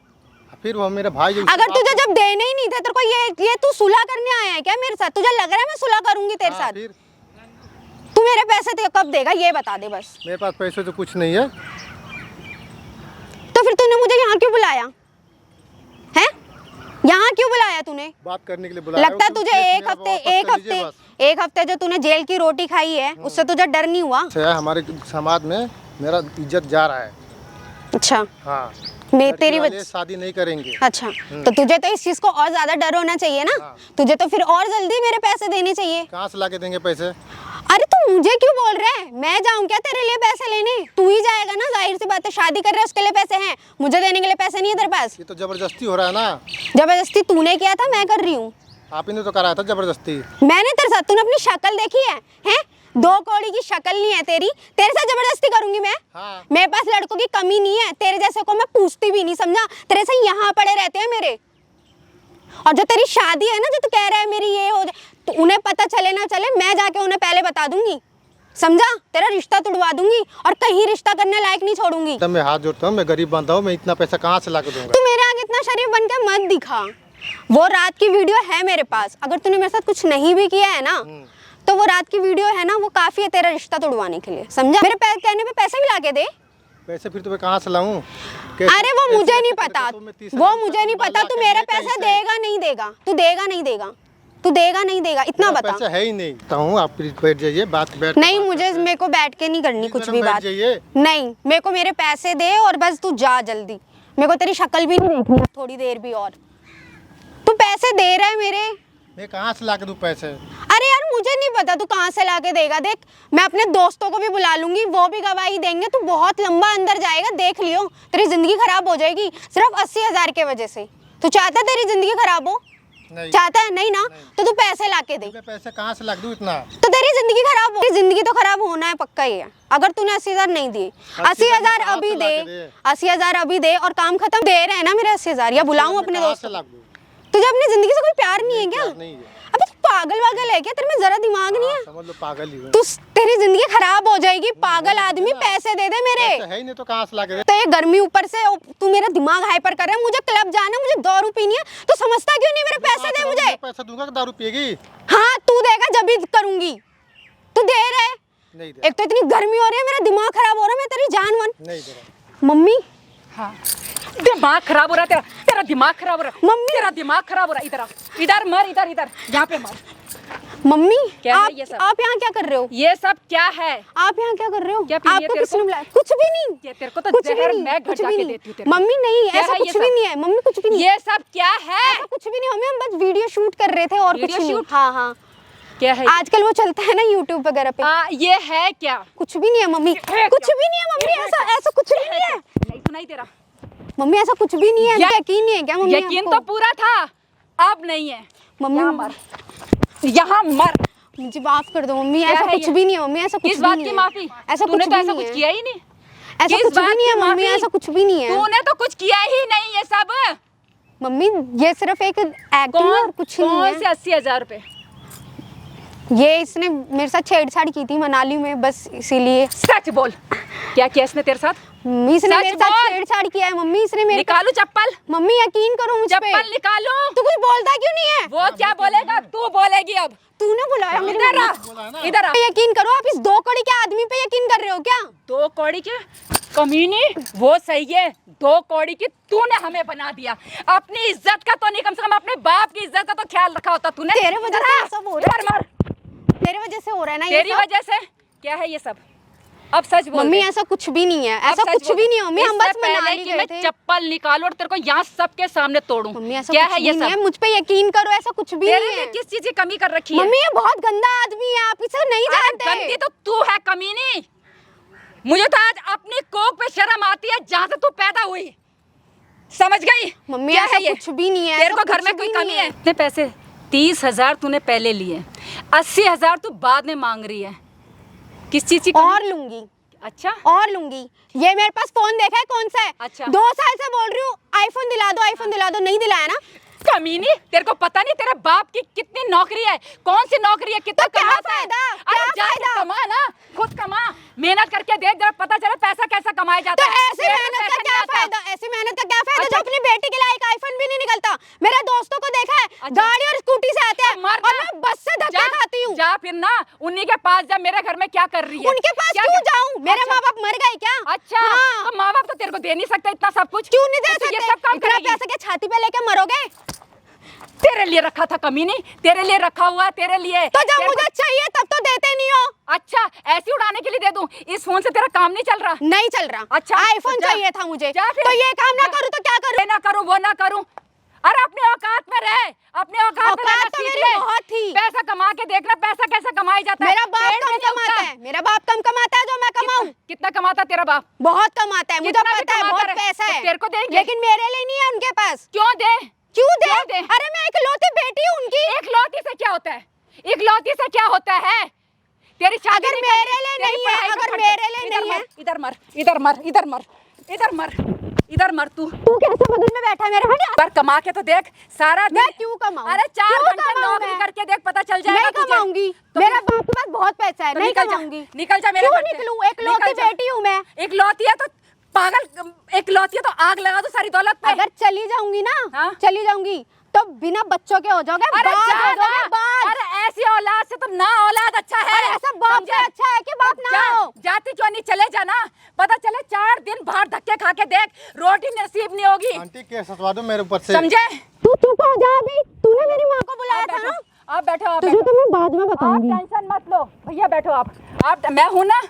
फिर वो मेरा भाई, अगर तुझे जब देने ही नहीं थे तेरे को, ये तू सुलह करने आया है क्या मेरे साथ? तुझे लग रहा है मैं सुलह करूंगी तेरे साथ? तू मेरे पैसे कब देगा ये बता दे बस। मेरे पास पैसे तो कुछ नहीं है। तो फिर तूने मुझे यहाँ क्यों बुलाया है? यहाँ क्यों बुलाया तूने? बात करने के लिए बुलाया। लगता है तुझे एक हफ्ते जो तूने जेल की रोटी खाई है उससे तुझे डर नहीं हुआ? हमारे समाज में मेरा इज्जत जा रहा है। अच्छा, हाँ। मैं लड़की तेरी वाले वजह शादी नहीं करेंगे। अच्छा, तो तुझे तो इस चीज को और ज्यादा डर होना चाहिए ना। हाँ। तुझे तो फिर और जल्दी मेरे पैसे देने चाहिए। कहाँ से ला के देंगे पैसे? अरे तू मुझे क्यों बोल रहा है? मैं जाऊं क्या तेरे लिए पैसे लेने? तू ही जाएगा ना, जाहिर सी बात है। शादी कर रहे हैं उसके लिए पैसे हैं, मुझे देने के लिए पैसे नहीं है तेरे पास। ये तो जबरदस्ती हो रहा है ना। जबरदस्ती तूने किया था, मैं कर रही हूँ। आप ही ने तो कराया था जबरदस्ती। मैंने तेरे साथ, तूने अपनी शक्ल देखी है? हैं? 2 कौड़ी की शक्ल नहीं है तेरी, तेरे साथ जबरदस्ती करूंगी मैं? हाँ। मेरे पास लड़कों की कमी नहीं है, तेरे जैसे को मैं पूछती भी नहीं, समझा? तेरे से यहाँ पड़े रहते हैं मेरे। और जो तेरी शादी है ना, जो तू कह रहा है मेरी ये हो जाए, तो उन्हें पता चले ना चले, मैं जाके उन्हें पहले बता दूंगी, समझा? तेरा रिश्ता तुड़वा दूंगी और कहीं रिश्ता करने लायक नहीं छोड़ूंगी। तब मैं हाथ जोड़ता हूँ, मैं गरीब बंदा हूँ, मैं इतना पैसा कहाँ से ला के दूंगा? तू मेरे आगे इतना शरीफ बन के मत दिखा। वो रात की वीडियो है मेरे पास, अगर तूने मेरे साथ कुछ नहीं भी किया है ना, तो वो रात की वीडियो है ना, वो काफी है तेरा रिश्ता तोड़वाने के लिए, समझा? मेरे कहने पे पैसे भी ला के दे। पैसे फिर तो मैं कहाँ से लाऊं? अरे वो मुझे नहीं पता, वो मुझे नहीं पता। तू मेरा पैसा देगा नहीं देगा? तू देगा नहीं देगा? तू देगा नहीं देगा, इतना बता। पैसा है ही नहीं। कहूँ आप प्लीज बैठ जाइए, बात बैठ। नहीं, मुझे मेरे को बैठ के नहीं करनी कुछ भी बात। जाइए। नहीं, मेरे को मेरे पैसे दे और बस तू जा जल्दी। मेरे को तेरी शक्ल भी नहीं देखनी थोड़ी देर भी और। तू पैसे दे रहा है मेरे? मैं कहाँ से ला के दूं पैसे? अरे यार मुझे नहीं पता तू कहाँ से ला के देगा। देख, मैं अपने दोस्तों को भी बुला लूंगी, वो भी गवाही देंगे। तू बहुत लंबा अंदर जाएगा, देख लियो, तेरी जिंदगी खराब हो जाएगी सिर्फ 80,000 के वजह से। तू चाहता है तेरी जिंदगी खराब हो? नहीं। चाहता है? नहीं ना, तो तू पैसे ला के दे। मैं पैसे कहाँ से ला के दूं इतना? तो तेरी जिंदगी खराब हो, तेरी जिंदगी तो खराब होना है पक्का ही है। अगर तूने 80,000 नहीं दिए, 80,000 अभी दे, 80,000 अभी दे और काम खत्म। दे रहे हैं ना मेरे 80,000, या बुलाऊं अपने दोस्त? तुझे अपनी जिंदगी से कोई प्यार नहीं है क्या? नहीं है। अबे तू पागल वागल है क्या? तेरे में जरा दिमाग नहीं है? समझ लो पागल ही हूँ। तू, तेरी जिंदगी खराब हो जाएगी पागल आदमी। पैसे दे दे मेरे। पैसे है ही नहीं तो कहाँ से ला के दे? तो ये गर्मी ऊपर से तू मेरा दिमाग हाइपर कर रहा है। मुझे क्लब जाना है, मुझे दारू पीनी है, तो समझता क्यों नहीं? मेरे पैसे दे मुझे। पैसा दूंगा कि दारू पिएगी? हाँ, तू देगा जब भी करूंगी। तू दे रहा है? नहीं दे। एक तो इतनी गर्मी हो रही है, मेरा दिमाग खराब हो रहा है, मैं तेरी जान वन। नहीं दे रहा। मम्मी, हाँ, दिमाग खराब हो रहा है तेरा, तेरा दिमाग खराब हो रहा है। मम्मी, तेरा दिमाग खराब हो रहा है। इधर आ, इधर मर, इधर इधर, यहाँ पे मर। मम्मी, क्या है आप ये सब? आप यहाँ क्या कर रहे हो? ये सब क्या है? आप यहाँ क्या कर रहे हो? क्या पी रही है आपको तेरे किसने को? बुलाया? कुछ भी नहीं। ये तेरे को तो कुछ भी जहर नहीं, मैं कुछ घटा भी के नहीं। देती हूँ तेरे को। मम्मी नहीं, क्या ऐसा है ये कुछ भी सब? नहीं है। मम्मी कुछ भी नहीं, ये सब क्या है? ऐसा कुछ भी नहीं। मम्मी हम बस वीडियो शूट कर रहे थे और कुछ वीडियो नहीं। शूट? हाँ हाँ, क्या है? आजकल वो चलता है ना यूट्यूब वगैरह पे। ये है क्या? कुछ भी नहीं है मम्मी, कुछ भी नहीं है मम्मी, ऐसा ऐसा कुछ भी नहीं है नहीं सुनाई दे रहा। मम्मी, ऐसा कुछ भी नहीं है। या- यकीन नहीं है क्या मम्मी? यकीन आपको? तो पूरा था, अब नहीं है। मम्मी, यहाँ मर, यहाँ मर। मुझे माफ कर दो मम्मी, क्या ऐसा है कुछ ये? भी नहीं है मम्मी, ऐसा कुछ किस भी बात नहीं की है। माफी? ऐसा तूने कुछ तो भी ऐसा नहीं कुछ है। किया ही नहीं। ऐसा किस कुछ भी बात नहीं है की मम्मी, माफी? ऐसा कुछ भी नहीं है तूने तो कुछ किया ही नहीं ये सब। मम्मी। ये सिर्फ एक एक्टिंग है और कुछ नहीं कौन से है। 80,000 रुपए? ये इसने मेरे साथ छेड़छाड़ की थी मनाली में, बस इसीलिए। सच बोल, क्या किया इसने तेरे साथ? मम्मी, इसने सच मेरे साथ बोल। छेड़छाड़ किया है मम्मी। इसने मेरे निकालू चप्पल? मम्मी यकीन करो मुझ पे। चप्पल निकालू? तू कुछ बोलता क्यों नहीं है? वो क्या बोलेगा? तू बोलेगी अब। तूने बुलाया मेरी इधर आ, मम्मी। इधर आ। यकीन करो, आप इस 2 कौड़ी के आदमी पे यकीन कर रहे हो क्या? 2 कौड़ी के कमीनी, वो सही है। 2 कौड़ी की तूने हमें बना दिया। अपनी इज्जत का तो नहीं, कम से कम अपने बाप की इज्जत का तो ख्याल रखा होता तूने। तेरे वजह से इधर आ, सब हो रहा है। इधर मर। तेरी वजह से हो रहा है ना ये तेरी सब? वजह से क्या है ये सब? अब सच बोल मम्मी, दे। ऐसा कुछ भी नहीं है, अब ऐसा सच कुछ बोल भी दे। नहीं है मम्मी। हम इससे बस पहले मनाली कि गए मैं थे। चप्पल निकालूं और तेरे को यहाँ सबके सामने तोड़ूं। मम्मी, ऐसा क्या कुछ है भी ये नहीं है, सब? मुझ पे यकीन करो, ऐसा कुछ भी तेरे नहीं में है। किस चीज की कमी कर रखी है? मम्मी, ये बहुत गंदा आदमी है, आप इसे नहीं जानते। गंदी तो तू है कमीनी। मुझे तो आज अपनी कोख पे शर्म आती है जहाँ से तू पैदा हुई। समझ गई? मम्मी, क्या ऐसा है ये? कुछ भी नहीं है। तेरे ऐसा को घर कुछ में कोई भी कमी नहीं है? इतने पैसे 30,000 तूने पहले लिए, 80,000 तू बाद में मांग रही है। किस चीज की कमी? और लूंगी, अच्छा, और लूंगी। ये मेरे पास फोन देखा है कौन सा है? अच्छा। 2 साल से बोल रही हूँ आईफोन दिला दो, आईफोन दिला दो, नहीं दिलाया ना। कमीनी, तेरे को पता नहीं तेरे बाप की कितनी नौकरी है? कौन सी नौकरी है? कितना तो क्या कमाता है? फायदा? अरे क्या जा फायदा? कमा ना, खुद कमा, मेहनत करके देख, जब पता चले पैसा कैसा कमाया जाता तो है। ऐसे तेरे को मेहनत का पैसा क्या नहीं आता। फायदा? ऐसे मेहनत का क्या फायदा अच्छा। जो अपनी बेटी के लिए एक आईफोन भी नहीं निकलता? मेरे दोस्तों को देखा है, अच्छा। गाड़ी और स्कूटी से आते हैं तो मर और जा। मैं बस से धक्के जा, खाती हूँ। जा फिर ना, उन्हीं के पास जा। मेरे घर में क्या कर रही है? उनके पास क्या क्यों कर- जाऊँ? मेरे अच्छा। माँ बाप मर गए क्या? अच्छा, हाँ। तो माँ बाप तो तेरे को दे नहीं सकते इतना सब कुछ। क्यों नहीं दे तो सकते? ये सब काम इतना करेगी। पैसा क्या छाती पे लेके मरोगे? तेरे लिए रखा था कमीनी, तेरे लिए रखा हुआ है, तेरे लिए। तो जब मुझे चाहिए तब तो देते नहीं हो। अच्छा, ऐसी उड़ाने के लिए दे दूं? इस फोन से तेरा काम नहीं चल रहा? नहीं चल रहा। अच्छा, आईफोन तो चाहिए था मुझे, क्या फिर? तो ये काम ना करूँ तो क्या करूँ? ये ना करूं, वो ना करूं। अरे अपने औकात में रह, अपने औकात में रहना तो सीख मेरी ले। बहुत थी। पैसा कमा के देखना, पैसा कैसे कमाया जाता है। मेरा बाप पेड़ कम में नहीं कमाता उगता। है, मेरा बाप कम कमाता है जो मैं कमाऊं। कितना कमाता तेरा बाप? बहुत कमाता है, मुझे कितना भी पता है, कमाता बहुत रहे, पैसा तो है। तेरे को देंगे। लेकिन मेरे लिए नहीं है उनके पास। क्यों दे? क्यों दे? क्यों दे? अरे मैं इकलौती बेटी हूँ उनकी। इकलौती से क्या होता है? इकलौती से क्या होता है? तेरी शादी अगर नहीं मेरे करनी, लिए तेरी नहीं है, पढ़ाई पे अगर खर्च- मेरे लिए इधर नहीं मर, है। इधर मर, इधर मर, इधर मर, इधर मर, इधर मर तू। तू कैसे बदल में बैठा है मेरे? हट। पर कमा के तो देख सारा दिन। मैं क्यों कमाऊं? अरे 4 क्यों घंटे कमाऊं नौकरी मैं? करके देख, पता चल जाएगा नहीं तुझे। कमाऊंगी, तो मेरा फिर- बाप के पास बहुत पैसा है, तो नहीं निकल जा, कमाऊंगी। निकल जा मेरे क्यों घर से। निकलूं? एकलौती निकल जा। बेटी हूँ मैं। इकलौती है तो पागल, इकलौती है तो आग लगा दो सारी दौलत पे। अगर चली जाऊंगी ना, हाँ? चली जाऊंगी तो बिना बच्चों के हो जाओगे। अरे बाप जा हो ना। जाओगे, बाप। अरे ऐसी औलाद से तो ना औलाद अच्छा है। अरे ऐसा बाप समझे? से अच्छा है कि बाप ना जा, हो। जाती क्यों नहीं? चले जाना, पता चले 4 दिन बाहर धक्के खा के देख, रोटी नसीब नहीं होगी। आंटी केस हटवा दो मेरे ऊपर से। समझे? तू चुप हो जा अभी। तूने मेरी माँ को बुलाया था ना, आप बैठो, आप तुझे बैठो। तो मैं बाद में आप बताऊंगी। टेंशन मत लो भैया, बैठो आप। मैं हूँ ना,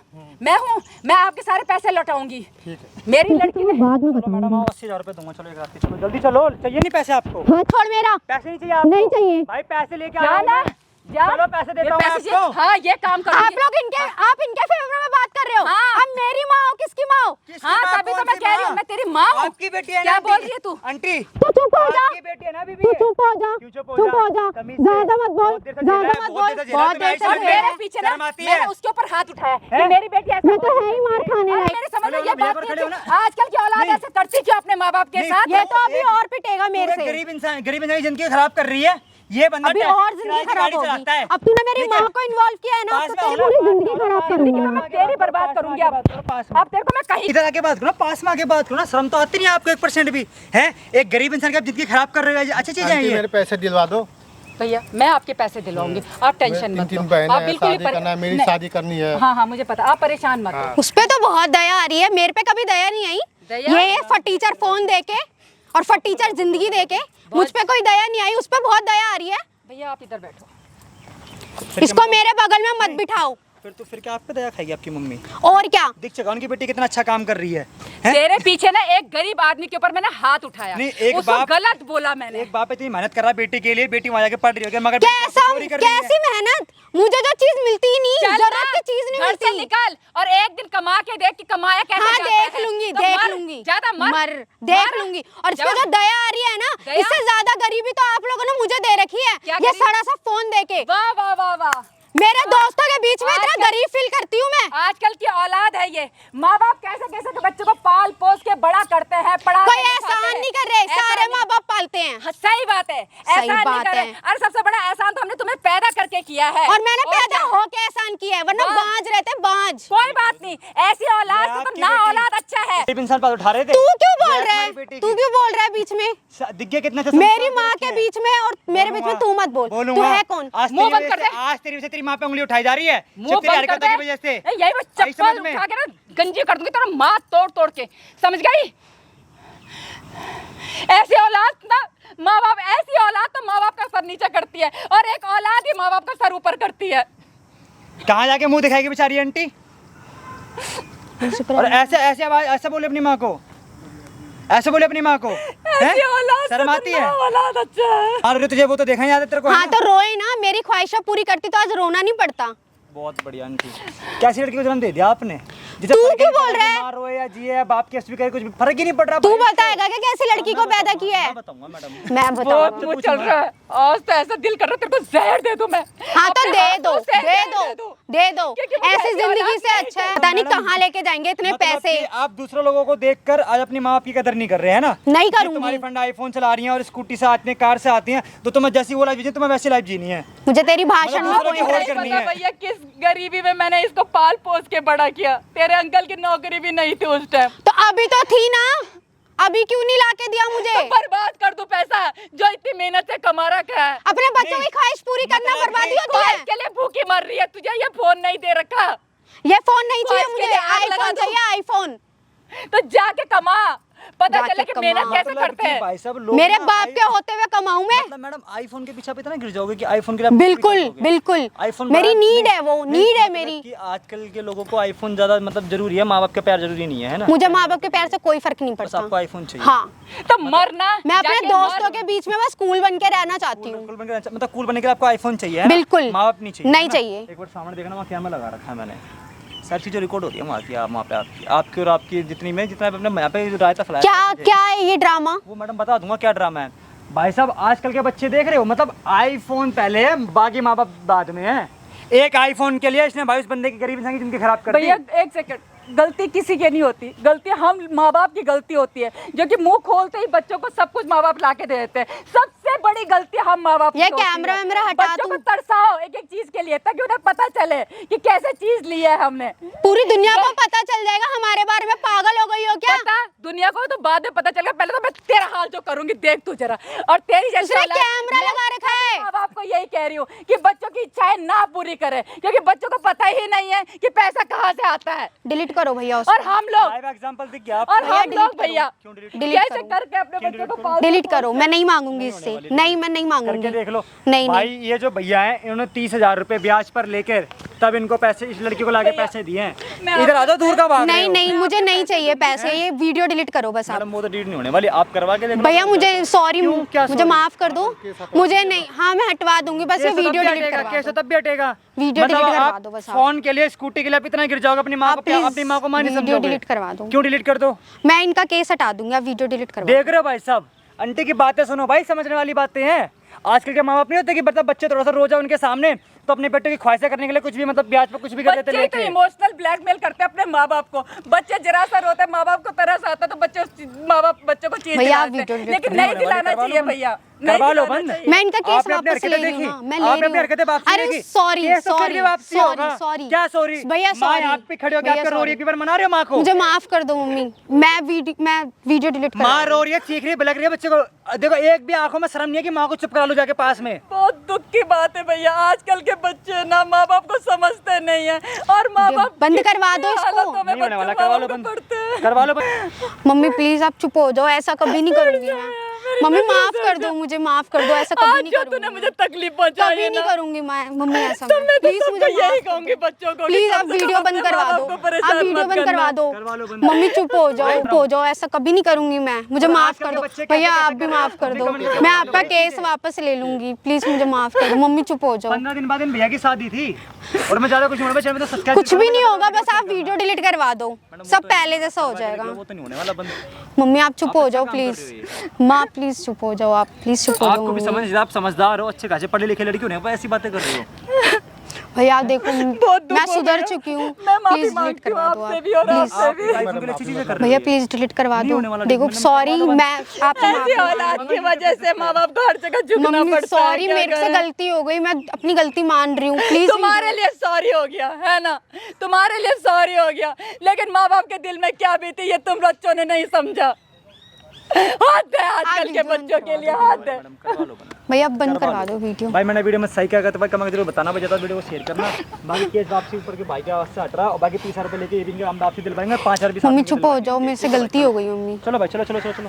मैं आपके सारे पैसे लौटाऊंगी। ठीक है। मेरी लड़की मैं बाद में चलो मैडम, आओ 80,000 रुपए दूंगा। चलो एक रात के, चलो जल्दी चलो। चाहिए नहीं पैसे आपको? हाँ छोड़ मेरा। पैसे नहीं चाहिए आपको? नहीं चाहिए। भाई पैसे लेके जा आया ना, हूं मैं। जा। चलो पैसे देता हूं पैसे आपको। हाँ, ये काम करो। आप लोग इनके फेवर में बात कर रहे हो। हाँ। अब मेरी माँ हो, किसकी माँ हो? किसकी हाँ, माँ? तभी तो कौन मैं सी कह रही हूँ, माँ? मैं तेरी माँ हूँ। आपकी बेटी है ना? क्या आंटी? बोल रही है तू? आंटी तू चुप हो जा। आपकी बेटी है ना बीबी? तू चुप हो जा। क्यों चुप हो चुप हो जा। तमीज से। ज्यादा मत बोल, बहुत देर से ज्यादा झेला है, मत बहुत बोल। देर से झेला है, बहुत तुम्हें देर से और ऐसे झेला मेरे है। पीछे ना शर्म आती मैंने है? उसके ऊपर हाथ उठाया कि हैं? मेरी बेटी ऐसा मैं तो बोल है रही ही मार खाने अरे लायक। मेरे समझ में चलो ये ना, भैया बात पर नहीं खड़े हो कि ना। आजकल की औलाद नहीं। ऐसे करती क्यों अपने माँ बाप के नहीं। साथ? ये तो अभी और पिटेगा मेरे तू एक से। गरीब इंसान की जिंदगी खराब कर रही है। ये बंदा अभी टैक्सी और किराए जिंदगी की खराब गाड़ी होगी। चलाता है। अब तूने मेरी ठीक है? माँ को इन्वॉल्व किया है ना, पास तो में तेरी आओ ना, पूरी जिंदगी खराब करूंगी मैं मैं। तेरी बर्बाद करूंगी अब। पास में। अब तेरे को मैं कहीं इधर आके बात करो, पास में आके बात करो ना। शर्म तो आती नहीं है आपको 1% भी? है एक गरीब इंसान की आप जिंदगी खराब कर रहे हो। अच्छी चीज है आंटी ये। मेरे पैसे दिलवा दो। भैया मैं आपके पैसे दिलवाऊंगी, आप टेंशन मत 3 लो। बहनें आप हैं, बिल्कुल ही शादी करना है, मेरी नहीं। शादी करनी है। हाँ हाँ मुझे पता, आप परेशान मत हो। उस पे तो बहुत दया आ रही है, मेरे पे कभी दया नहीं आई। दया? ये फटीचर फोन देके और फटीचर जिंदगी देके मुझ पे कोई दया नहीं आई, उस पे बहुत दया आ रही है। भैया आप इधर बैठो। इसको मेरे बगल में मत बिठाओ। फिर क्या आप पे दया खाएगी आपकी मम्मी? और क्या? दिख चुका उनकी बेटी कितना अच्छा काम कर रही है, हैं? तेरे पीछे ना एक गरीब आदमी के ऊपर मैंने हाथ उठाया, नहीं, एक उसको बाप- गलत बोला मैंने। एक बाप इतनी मेहनत कर रहा है बेटी के लिए, बेटी वहां जाके पढ़ रही होगी मगर कैसा चोरी कर रही है। कैसी मेहनत? मुझे जो चीज मिलती ही नहीं, चल जरूरत ना, की चीज नहीं घर से मिलती। निकल और एक दिन कमा के देख कि कमाया कैसे हाँ जाता देख है। लूंगी, तो देख मर, लूंगी। ज्यादा मर देख मर। लूंगी। और इस पे ज्यादा- जो दया आ रही है ना, दया? इससे ज्यादा गरीबी तो आप लोगों ने मुझे दे रखी है। क्या ये गरीब? सड़ा सा फोन देके वाह वाह वाह वाह। मेरे दोस्तों के बीच में इतना आजकल- गरीब फील करती हूँ मैं। आजकल की औलाद है ये, माँ बाप कैसे कैसे तो बच्चों को पाल पोस के बड़ा करते हैं, पढ़ाते कोई लिखाते एहसान हैं। नहीं कर रहे, एहसान सारे नहीं- माँ बाप पालते हैं। हाँ, सही बात है, एहसान नहीं बात कर रहे। है। अरे सबसे बड़ा एहसान तो हमने तुम्हें पैदा करके किया है। और मैंने पैदा क्या? होके एहसान किया है, वरना वाह। बांझ रहते बांझ। कोई बात नहीं, ऐसी औलाद से तो आपकी ना बेटी- औलाद अच्छा है। गरीब इंसान पास उठा रहे थे। तू क्यों बोल ये रहा हमारी है? बेटी तू की- क्यों बोल रहा है बीच में? दिख गया कितना मेरी माँ के बीच में और मेरे बीच में तू मत बोल। तू है कौन? मुंह बंद कर दे। आज तेरी वजह से तेरी माँ पे उंगली उठाई जा रही है, मुंह सिर्फ तेरी बंद कर हरकतों की दे। वजह से। ए, यही वो आई समझ चप्पल में? उठा के ना गंजी कर दूंगी तेरा माँ तोड़ तोड़ के, समझ गई? ऐसी औलाद ना, माँ बाप ऐसी औलाद तो माँ बाप का सर नीचे करती है और एक औलाद ही माँ बाप का सर ऊपर करती है। कहाँ जाके मुंह दिखाएगी बेचारी आंटी? और ऐसे ऐसे आवाज ऐसे बोले अपनी माँ को, ऐसे बोले अपनी माँ को, ऐसी औलाद शर्म से आती तो है? ना औलाद अच्छा है। अरे तुझे वो तो देखा ही याद है तेरे को, है हाँ ना? तो रोए ना, मेरी ख्वाहिशें पूरी करती तो आज रोना नहीं पड़ता। बहुत बढ़िया आंटी। कैसी लड़की को जन्म दे दिया आपने? जिसे तू फर्क ही क्यों नहीं बोल पड़ता रहा है? बीमार हो या जिए या बाप की अस्वीकार कुछ भी फर्क ही नहीं पड़ रहा। तू भाई, बताएगा कि कैसी लड़की को पैदा किया है? मैं बताऊंगा मैडम। मैं बहुत बताऊँ? मुंह चल रहा है, आज तो ऐसा दिल कर रहा है तेरे को जहर दे दूं मैं। हाँ तो अपने दे हाथों दो, से दे जहर दो, दे दो। क्योंकि मुझे ऐसी ऐसी जिंदगी औलाद से नहीं अच्छा है। चाहिए। पता नहीं कहाँ लेके जाएंगे इतने मतलब पैसे। कि आप दूसरे लोगों को देखकर आज अपनी माँ बाप की कदर नहीं कर रहे हैं ना? नहीं कि करूंगी। तुम्हारी फ्रेंड आईफोन चला रही हैं और स्कूटी से आती हैं, कार से आती हैं, तो तुम्हें जैसी वो लाइफ जीनी तुम्हें वैसी लाइफ जीनी है। मुझे तेरी भाषण में दूसरों कोई की होड़ नहीं करनी पता है। भैया किस गरीबी में मैंने इसको पाल पोस के बड़ा किया। तेरे अंकल की नौकरी भी नहीं थी उस टाइम। तो अभी तो थी ना, अभी क्यों नहीं लाके दिया मुझे? तो बर्बाद कर दूं पैसा जो इतनी मेहनत से कमा रखा है। अपने बच्चों की ख्वाहिश पूरी करना मतलब बर्बादी कि होती ख्वाहिश है। के लिए भूखी मर रही है, तुझे ये फोन नहीं दे रखा। ये फोन नहीं चाहिए ख्वाहिश के मुझे, लिए आग लगा आईफोन दूं। चाहिए, आईफोन। तो जाके कमा पता जाके चले कि मेहनत कमाओ। कैसे करते हैं। भाई साहब लोग मेरे ना बाप के होते हुए कमाऊं मैं? मतलब मैडम आईफोन के पीछे आप इतना गिर जाओगे कि आईफोन के लिए आप कुछ भी बिल्कुल कर दोगे। बिल्कुल, आईफोन मेरी बड़ा- नीड है, वो नहीं, नीड है मतलब मेरी। कि आजकल के लोगों को आईफोन ज्यादा मतलब जरूरी है, माँ बाप के प्यार जरूरी नहीं है ना। मुझे माँ बाप के प्यार से कोई फर्क नहीं बस पड़ता। आपको आईफोन चाहिए। हाँ, तो मरना मैं अपने जाके दोस्तों मर। के बीच में बस कूल बन के रहना चाहती हूँ। कूल बनने के मतलब कूल बनने के लिए आपको आईफोन चाहिए है ना? बिल्कुल। माँ बाप नहीं चाहिए, नहीं है ना? चाहिए। एक बार सामने देखना, वहाँ कैमरा लगा रखा है मैंने, सारी चीजें रिकॉर्ड हो रही है वहाँ की, वहाँ पे आपकी और आपकी जितनी में जितना अपने यहाँ पे रायता फैलाया क्या है। क्या है ये ड्रामा? वो मैडम बता दूंगा क्या ड्रामा है। भाई साहब आजकल के बच्चे देख रहे हो, मतलब आईफोन पहले है, बाकी माँ बाप बाद में है। एक आईफोन के लिए इसने भाई उस बंदे की गरीब इंसान की जिंदगी खराब कर दी। भैया एक सेकंड, गलती किसी की नहीं होती, गलती हम माँ बाप की गलती होती है, जो कि मुंह खोलते ही बच्चों को सब कुछ माँ बाप ला के दे देते हैं। सबसे बड़ी गलती हम माँ बाप की ये होती है। कैमरा वैमरा हटा बच्चों को दूं? तरसाओ एक एक चीज के लिए, ताकि उन्हें पता चले कि कैसे चीज ली है हमने। पूरी दुनिया को पता चल जाएगा हमारे बारे में। पागल हो गई हो क्या? पता दुनिया को तो बाद में पता चलेगा, पहले तो मैं तेरा हाल जो करूंगी देख तू जरा। और तेरी जैसे उसने औलाद- कैमरा मैं लगा रखा है। माँ बाप को यही कह रही हूँ कि बच्चों की इच्छाएं ना पूरी करे, क्योंकि बच्चों को पता ही नहीं है कि पैसा कहाँ से आता है। डिलीट करो भैया और उसको। हम लोग लाइव एग्जांपल दिख गया और आपको। हम लोग भैया क्यों डिलीट डिलीट कैसे करो। करके अपने बच्चों को पाल डिलीट करो, मैं नहीं मांगूंगी इससे। नहीं, मैं नहीं मांगूंगी। करके देख लो। नहीं भाई नहीं, ये जो भैया हैं इन्होंने 30,000 रुपए ब्याज पर लेकर तब इनको पैसे, इस लड़की को लाके पैसे दिए मैं हैं। इधर आ जाओ, दूर का भाग रहे नहीं हो। नहीं, मुझे नहीं चाहिए पैसे। ये वीडियो डिलीट करो बस आप। मैडम वो तो डिलीट नहीं होने वाली, आप करवा के देख लो। भैया मुझे सॉरी, क्यों? क्या मुझे sorry? माफ कर दो। मुझे नहीं, हाँ मैं हटवा दूंगी, बस ये केस तो तब वीडियो भी डिलीट हटेगा, करवा केस तो दो। तब भी हटेगा। वीडियो मतलब डिलीट करवा आप दो बस आप। फोन के लिए, स्कूटी के लिए आप इतना गिर जाओगे, अपनी माँ आप को प्लीज अपनी माँ को माँ नहीं वीडियो समझोगे। डिलीट करवा दो। क्यों डिलीट कर दो? मैं इनका केस हटा दूंगी, आप वीडियो डिलीट करवा देख रहे हो भाई साहब, आंटी की बातें सुनो भाई, समझने वाली बातें हैं। आजकल के माँ बाप नहीं होते कि मतलब बच्चे थोड़ा सा रो जाए उनके सामने तो अपने बेटे की ख्वाहिशें करने के लिए कुछ भी मतलब ब्याज पर कुछ भी कर देते बच्चे तो लेके। इमोशनल ब्लैकमेल करते हैं अपने माँ बाप को। बच्चे जरा सा रोते हैं, माँ बाप को तरस आता है तो बच्चे माँ बाप बच्चों को चीज भैया, दिलाते वीडियो हैं। डिलीट लेकिन करो। नहीं दिलाना चाहिए भैया, नहीं करवा लो दिलाना बंद। चाहिए। मैं इनका केस आपने अपनी वापस ले हरकतें रही हूँ देखी? ना, मैं ले आपने रही अपनी हरकतें हूँ। वापस अरे देखी? सॉरी केस तो फिर सॉरी भी वापसी होगा। सॉरी। क्या सॉरी? भैया माँ सॉरी। आप पे खड़े हो गए, भैया, आपका रो रही है, sorry। एक बार मना रहे हो माँ को? मुझे माफ कर दो मम्मी, मैं वीडियो डिलीट कर माँ रो रही है, चीख रही है, बिलक रही है बच्चे को। देखो एक भी आंखों में शर्म नहीं है कि माँ को चुप करा लो जाके पास में। बहुत दुख की बात है भैया, आजकल के बच्चे ना माँ बाप को समझते नहीं है, और माँ बाप बंद करवा दो इसको। हालतों में नहीं होने वाला, बच्चे करवा माँ लो बाप को बंद, पढ़ते हैं। करवा लो बंद। मम्मी प्लीज आप चुप हो जाओ, ऐसा कभी नहीं करूंगी मैं। मम्मी माफ कर दो, मुझे माफ कर दो, ऐसा कभी आज नहीं जो तूने करूंगी। मुझे तकलीफ पहुंचाई कभी है नहीं ना, करूंगी मैं मम्मी ऐसा। तो मैं तो प्लीज सबको मुझे यही माफ कर कहूंगी दो। बच्चों को कि प्लीज कम आप से वीडियो कम बंद अपने करवा माँ दो, बाप को आप परेशान वीडियो मत बंद करवा करना। दो। करवा लो बंद। मम्मी चुप हो जाओ, चुप हो जाओ, ऐसा कभी नहीं करूंगी मैं। मुझे और माफ आजकल कर के दो बच्चे कैसे भैया, कैसे आप भी कर रहे हैं? माफ कर अपनी दो। कम्युनिटी मैं में आपका लोग केस वापस ले लूंगी, प्लीज मुझे माफ कर दो। मम्मी चुप हो जाओ। 15 दिन बाद इन भैया की शादी थी और मैं ज्यादा कुछ नहीं, मैं तो सब्सक्राइब कुछ भी नहीं होगा, बस आप वीडियो डिलीट करवा दो, सब पहले जैसा हो जाएगा। वो तो नहीं होने वाला बंद। मम्मी आप चुप आप हो अच्छा जाओ काम कर प्लीज। रही हो माँ प्लीज चुप हो जाओ, आप प्लीज चुप हो जाओ आपको भी मम्मी। समझ, आप समझदार हो, अच्छे खासे पढ़े लिखे लड़की होने पर ऐसी बातें कर रही हो। भैया आप देखो, बहुत दुख मैं हो सुधर गया। चुकी हूँ, मैं माफी प्लीज डिलीट मांगती हूँ करवा दो आपसे आप भी और प्लीज। आपसे भी। आईफोन के लिए अच्छी चीजें कर रही भैया हो। प्लीज डिलीट करवा नहीं दो। होने वाला, देखो मतलब सॉरी, करवा दो मैं आपसे ऐसी माफी औलाद की वजह से माँ बाप को हर जगह झुकना मम्मी पड़ता है। सॉरी, क्या मेरे से करें? गलती हो गई, मैं अपनी गलती मान रही हूँ, प्लीज। तुम्हारे लिए सॉरी हो गया है ना, तुम्हारे लिए सॉरी हो गया, लेकिन माँ बाप के दिल में क्या बीती ये तुम बच्चों ने नहीं समझा। हद है आजकल के बच्चों के लिए, हद है। करवा लो बंद। भैया बंद करवा दो वीडियो। भाई मैंने वीडियो में सही क्या कहता, भाई कमेंट जरूर बताना, भाई ज्यादा वीडियो को शेयर करना। बाकी केस वापसी ऊपर के भाई के आवाज से हट रहा और बाकी 30,000 रुपए लेके ये भी हम वापसी दिलवाएंगे, 5,000 भी साथ मम्मी में चुप हो जाओ, मेरे से गलती हो गई मम्मी। चलो भाई, चलो चलो चलो चलो।